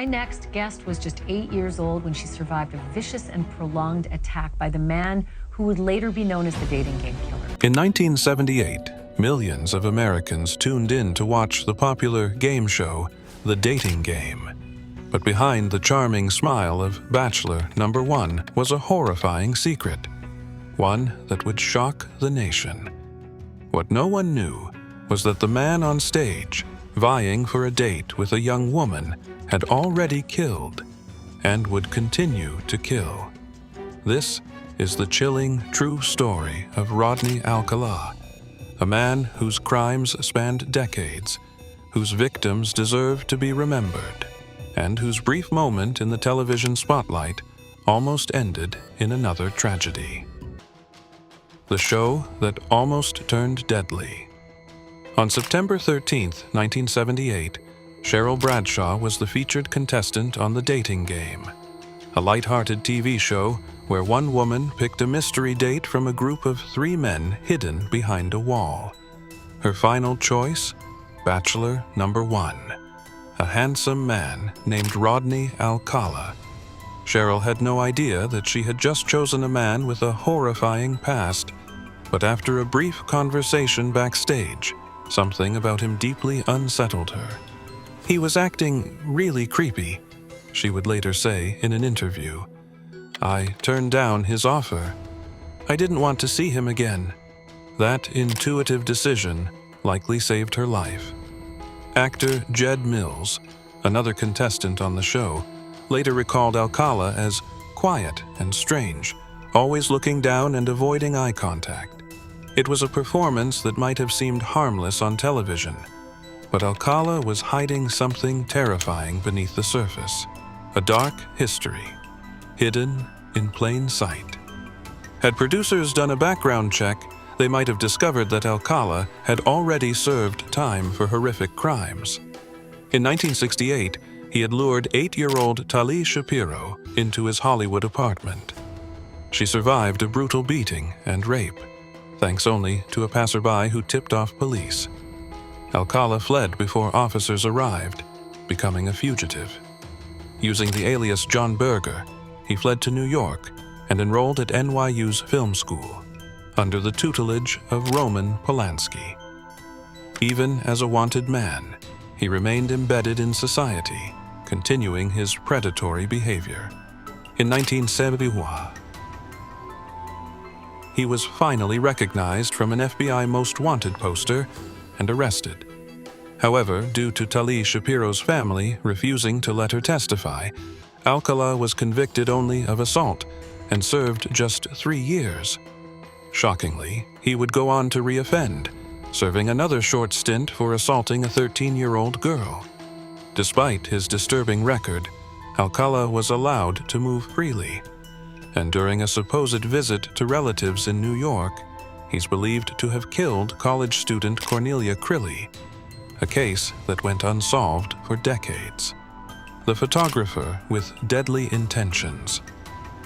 My next guest was just 8 years old when she survived a vicious and prolonged attack by the man who would later be known as the dating game killer. In 1978, millions of Americans tuned in to watch the popular game show, The Dating Game. But behind the charming smile of Bachelor #1 was a horrifying secret, one that would shock the nation. What no one knew was that the man on stage, vying for a date with a young woman, had already killed and would continue to kill. This is the chilling, true story of Rodney Alcala, a man whose crimes spanned decades, whose victims deserve to be remembered, and whose brief moment in the television spotlight almost ended in another tragedy. The show that almost turned deadly. On September 13, 1978, Cheryl Bradshaw was the featured contestant on The Dating Game, a light-hearted TV show where one woman picked a mystery date from a group of 3 men hidden behind a wall. Her final choice? Bachelor #1, a handsome man named Rodney Alcala. Cheryl had no idea that she had just chosen a man with a horrifying past, but after a brief conversation backstage, something about him deeply unsettled her. He was acting really creepy, she would later say in an interview. I turned down his offer. I didn't want to see him again. That intuitive decision likely saved her life. Actor Jed Mills, another contestant on the show, later recalled Alcala as quiet and strange, always looking down and avoiding eye contact. It was a performance that might have seemed harmless on television, but Alcala was hiding something terrifying beneath the surface, a dark history, hidden in plain sight. Had producers done a background check, they might have discovered that Alcala had already served time for horrific crimes. In 1968, he had lured 8-year-old Tali Shapiro into his Hollywood apartment. She survived a brutal beating and rape, thanks only to a passerby who tipped off police. Alcala fled before officers arrived, becoming a fugitive. Using the alias John Berger, he fled to New York and enrolled at NYU's film school, under the tutelage of Roman Polanski. Even as a wanted man, he remained embedded in society, continuing his predatory behavior. In 1971, he was finally recognized from an FBI Most Wanted poster and arrested. However, due to Tali Shapiro's family refusing to let her testify, Alcala was convicted only of assault and served just 3 years. Shockingly, he would go on to reoffend, serving another short stint for assaulting a 13-year-old girl. Despite his disturbing record, Alcala was allowed to move freely, and during a supposed visit to relatives in New York, he's believed to have killed college student Cornelia Crilly, a case that went unsolved for decades. The photographer with deadly intentions.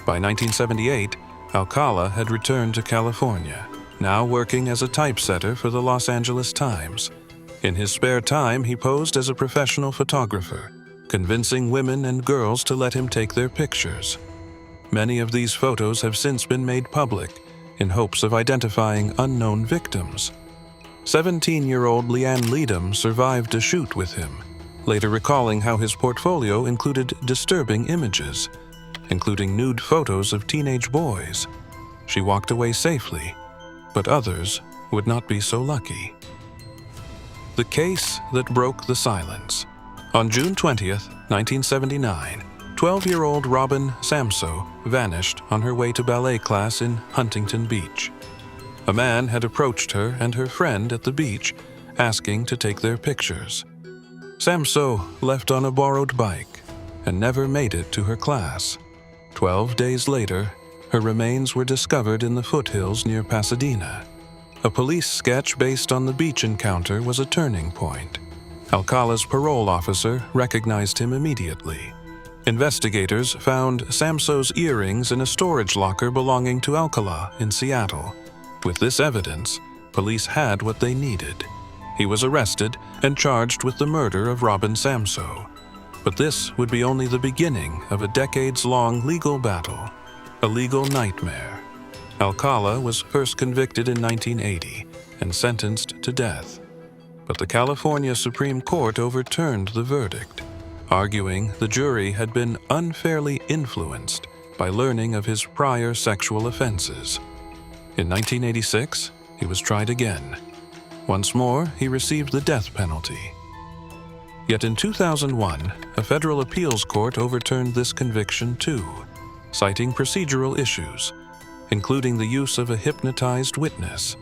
By 1978, Alcala had returned to California, now working as a typesetter for the Los Angeles Times. In his spare time, he posed as a professional photographer, convincing women and girls to let him take their pictures. Many of these photos have since been made public in hopes of identifying unknown victims. 17-year-old Leanne Leadham survived a shoot with him, later recalling how his portfolio included disturbing images, including nude photos of teenage boys. She walked away safely, but others would not be so lucky. The case that broke the silence. On June 20th, 1979, 12-year-old Robin Samsoe vanished on her way to ballet class in Huntington Beach. A man had approached her and her friend at the beach, asking to take their pictures. Samsoe left on a borrowed bike and never made it to her class. 12 days later, her remains were discovered in the foothills near Pasadena. A police sketch based on the beach encounter was a turning point. Alcala's parole officer recognized him immediately. Investigators found Samsoe's earrings in a storage locker belonging to Alcala in Seattle. With this evidence, police had what they needed. He was arrested and charged with the murder of Robin Samsoe. But this would be only the beginning of a decades-long legal battle, a legal nightmare. Alcala was first convicted in 1980 and sentenced to death. But the California Supreme Court overturned the verdict, arguing the jury had been unfairly influenced by learning of his prior sexual offenses. In 1986, he was tried again. Once more, he received the death penalty. Yet in 2001, a federal appeals court overturned this conviction too, citing procedural issues, including the use of a hypnotized witness.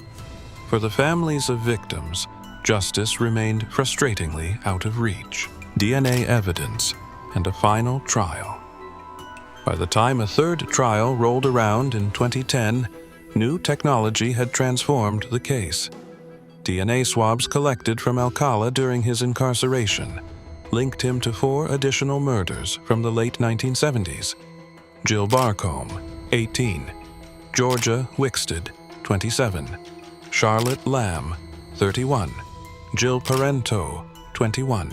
For the families of victims, justice remained frustratingly out of reach. DNA evidence and a final trial. By the time a third trial rolled around in 2010, new technology had transformed the case. DNA swabs collected from Alcala during his incarceration linked him to 4 additional murders from the late 1970s. Jill Barcombe, 18. Georgia Wixted, 27. Charlotte Lamb, 31. Jill Parento, 21.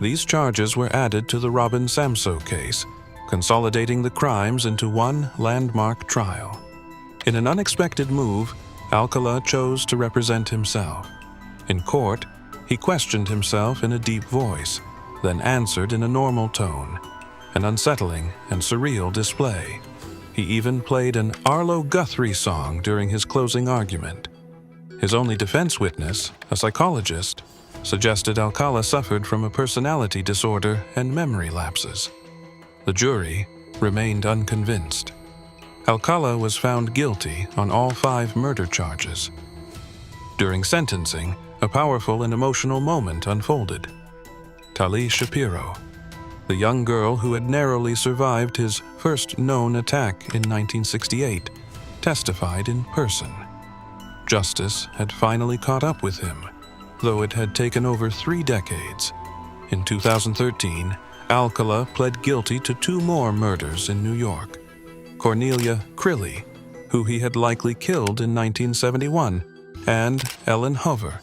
These charges were added to the Robin Samsoe case, consolidating the crimes into one landmark trial. In an unexpected move, Alcala chose to represent himself. In court, he questioned himself in a deep voice, then answered in a normal tone, an unsettling and surreal display. He even played an Arlo Guthrie song during his closing argument. His only defense witness, a psychologist, suggested Alcala suffered from a personality disorder and memory lapses. The jury remained unconvinced. Alcala was found guilty on all 5 murder charges. During sentencing, a powerful and emotional moment unfolded. Tali Shapiro, the young girl who had narrowly survived his first known attack in 1968, testified in person. Justice had finally caught up with him, though it had taken over 3 decades. In 2013, Alcala pled guilty to 2 more murders in New York. Cornelia Crilly, who he had likely killed in 1971, and Ellen Hover,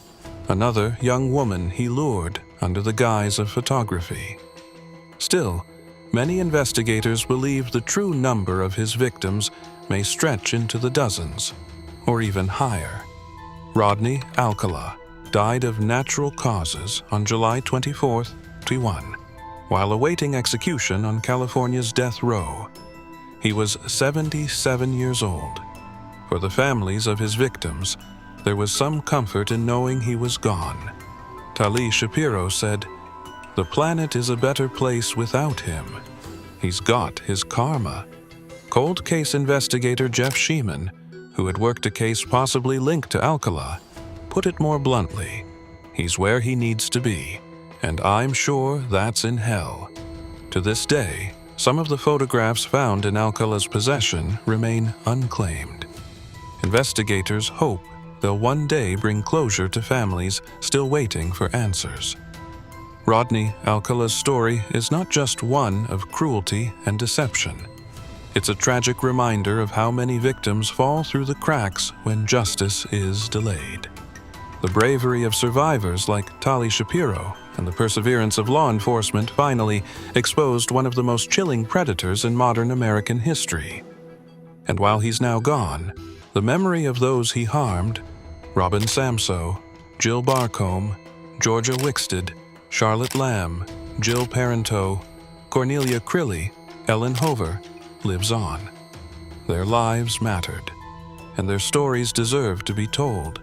another young woman he lured under the guise of photography. Still, many investigators believe the true number of his victims may stretch into the dozens, or even higher. Rodney Alcala died of natural causes on July 24, 2021, while awaiting execution on California's death row. He was 77 years old. For the families of his victims, there was some comfort in knowing he was gone. Tali Shapiro said, "The planet is a better place without him. He's got his karma." Cold case investigator Jeff Sheeman, who had worked a case possibly linked to Alcala, put it more bluntly, "He's where he needs to be, and I'm sure that's in hell." To this day, some of the photographs found in Alcala's possession remain unclaimed. Investigators hope they'll one day bring closure to families still waiting for answers. Rodney Alcala's story is not just one of cruelty and deception. It's a tragic reminder of how many victims fall through the cracks when justice is delayed. The bravery of survivors like Tali Shapiro and the perseverance of law enforcement finally exposed one of the most chilling predators in modern American history. And while he's now gone, the memory of those he harmed, Robin Samsoe, Jill Barcombe, Georgia Wixted, Charlotte Lamb, Jill Parento, Cornelia Crilly, Ellen Hover, lives on. Their lives mattered, and their stories deserve to be told.